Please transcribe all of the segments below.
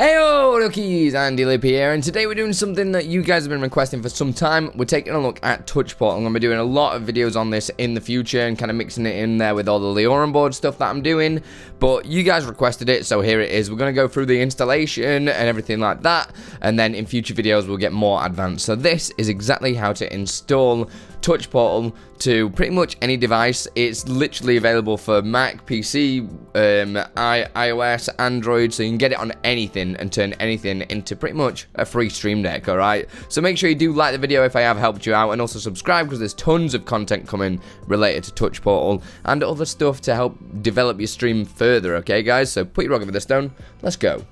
Heyo rookies, Andy Lip here, and today we're doing something that you guys have been requesting for some time. We're taking a look at Touch Portal. I'm going to be doing a lot of videos on this in the future and kind of mixing it in there with all the Leoran board stuff that I'm doing, but you guys requested it, so here it is. We're going to go through the installation and everything like that, and then in future videos we'll get more advanced. So this is exactly how to install Touch Portal to pretty much any device. It's literally available for Mac, PC, iOS, Android, so you can get it on anything and turn anything into pretty much a free stream deck, alright? So make sure you do like the video if I have helped you out, and also subscribe because there's tons of content coming related to Touch Portal and other stuff to help develop your stream further, okay guys? So put your rock over the stone, let's go.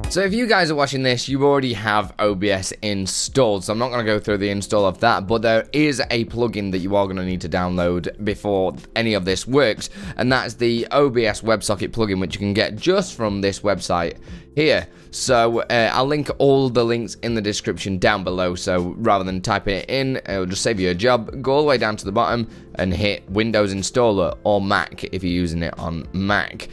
So if you guys are watching this, you already have OBS installed, so I'm not going to go through the install of that, but there is a plugin that you are going to need to download before any of this works, and that's the OBS WebSocket plugin, which you can get just from this website here. So I'll link all the links in the description down below, so rather than typing it in, it'll just save you a job. Go all the way down to the bottom and hit Windows Installer or Mac if you're using it on Mac.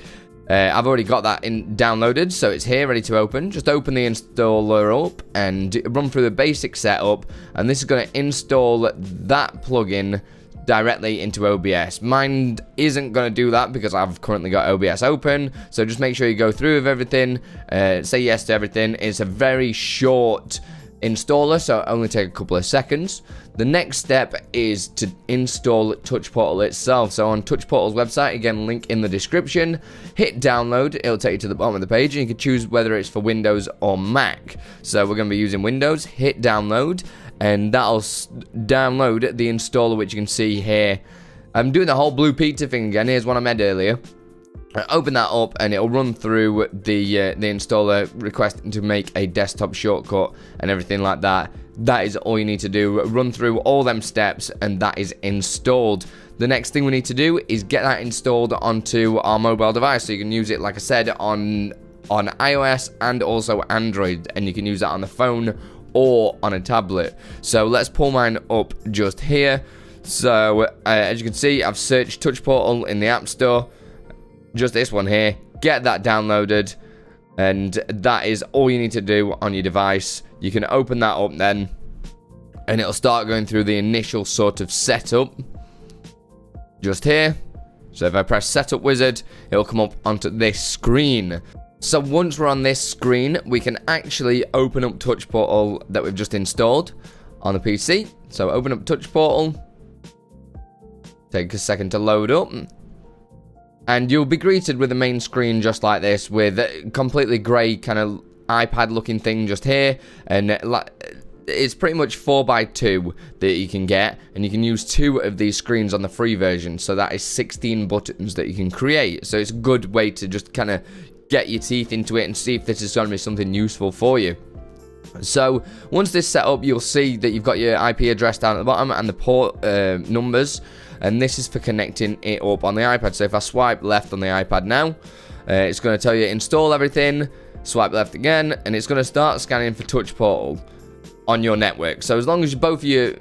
I've already got that downloaded, so it's here ready to open. Just open the installer up and run through the basic setup, and this is going to install that plugin directly into OBS. Mine isn't going to do that because I've currently got OBS open, so just make sure you go through with everything, say yes to everything. It's a very short installer, so it'll only take a couple of seconds. The next step is to install Touch Portal itself. So on Touch Portal's website, again, link in the description, hit download. It'll take you to the bottom of the page, and you can choose whether it's for Windows or Mac. So we're going to be using Windows. Hit download, and that'll download the installer, which you can see here. I'm doing the whole blue pizza thing again. Here's one I made earlier. Open that up and it'll run through the installer, requesting to make a desktop shortcut and everything like that. That is all you need to do. Run through all them steps and that is installed. The next thing we need to do is get that installed onto our mobile device, so you can use it, like I said, on iOS and also Android, and you can use that on the phone or on a tablet. So let's pull mine up just here. So as you can see, I've searched Touch Portal in the App Store. Just this one here. Get that downloaded, and that is all you need to do on your device. You can open that up then, and it'll start going through the initial sort of setup just here. So if I press Setup Wizard, it'll come up onto this screen. So once we're on this screen, we can actually open up Touch Portal that we've just installed on the PC. So open up Touch Portal. Take a second to load up. And you'll be greeted with a main screen just like this, with a completely grey kind of iPad looking thing just here, and it's pretty much 4x2 that you can get, and you can use 2 of these screens on the free version, so that is 16 buttons that you can create. So it's a good way to just kind of get your teeth into it and see if this is going to be something useful for you. So once this is set up, you'll see that you've got your IP address down at the bottom and the port numbers, and this is for connecting it up on the iPad. So if I swipe left on the iPad now, it's going to tell you install everything. Swipe left again, and it's going to start scanning for Touch Portal on your network. So as long as both your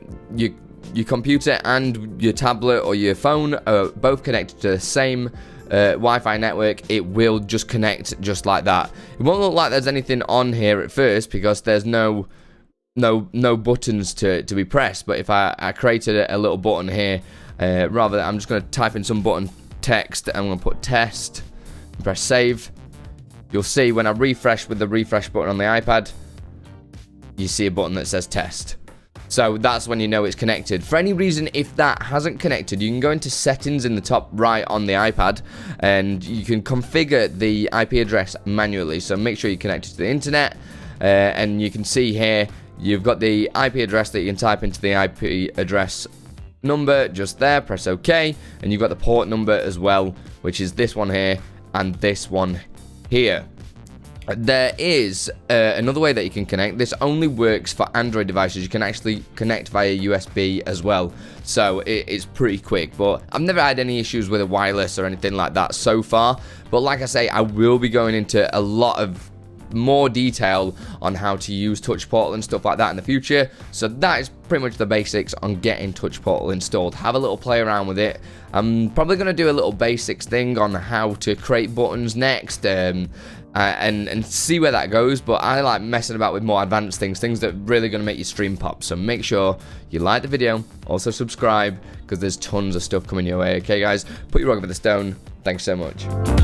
computer and your tablet or your phone are both connected to the same Wi-Fi network, it will just connect just like that. It won't look like there's anything on here at first because there's no buttons to be pressed. But if I created a little button here, rather than, I'm just going to type in some button text, and I'm going to put test, press save. You'll see when I refresh with the refresh button on the iPad, you see a button that says test. So that's when you know it's connected. For any reason, if that hasn't connected, you can go into settings in the top right on the iPad, and you can configure the IP address manually. So make sure you're connected to the internet, and you can see here you've got the IP address that you can type into the IP address number just there. Press OK, and you've got the port number as well, which is this one here and this one here. There is another way that you can connect. This only works for Android devices. You can actually connect via USB as well, so it's pretty quick. But I've never had any issues with a wireless or anything like that so far. But like I say, I will be going into a lot of more detail on how to use Touch Portal and stuff like that in the future. So that is pretty much the basics on getting Touch Portal installed. Have a little play around with it. I'm probably going to do a little basics thing on how to create buttons next, and see where that goes. But I like messing about with more advanced things that are really going to make your stream pop. So make sure you like the video, also subscribe, because there's tons of stuff coming your way. Okay guys, put your rock over the stone. Thanks so much.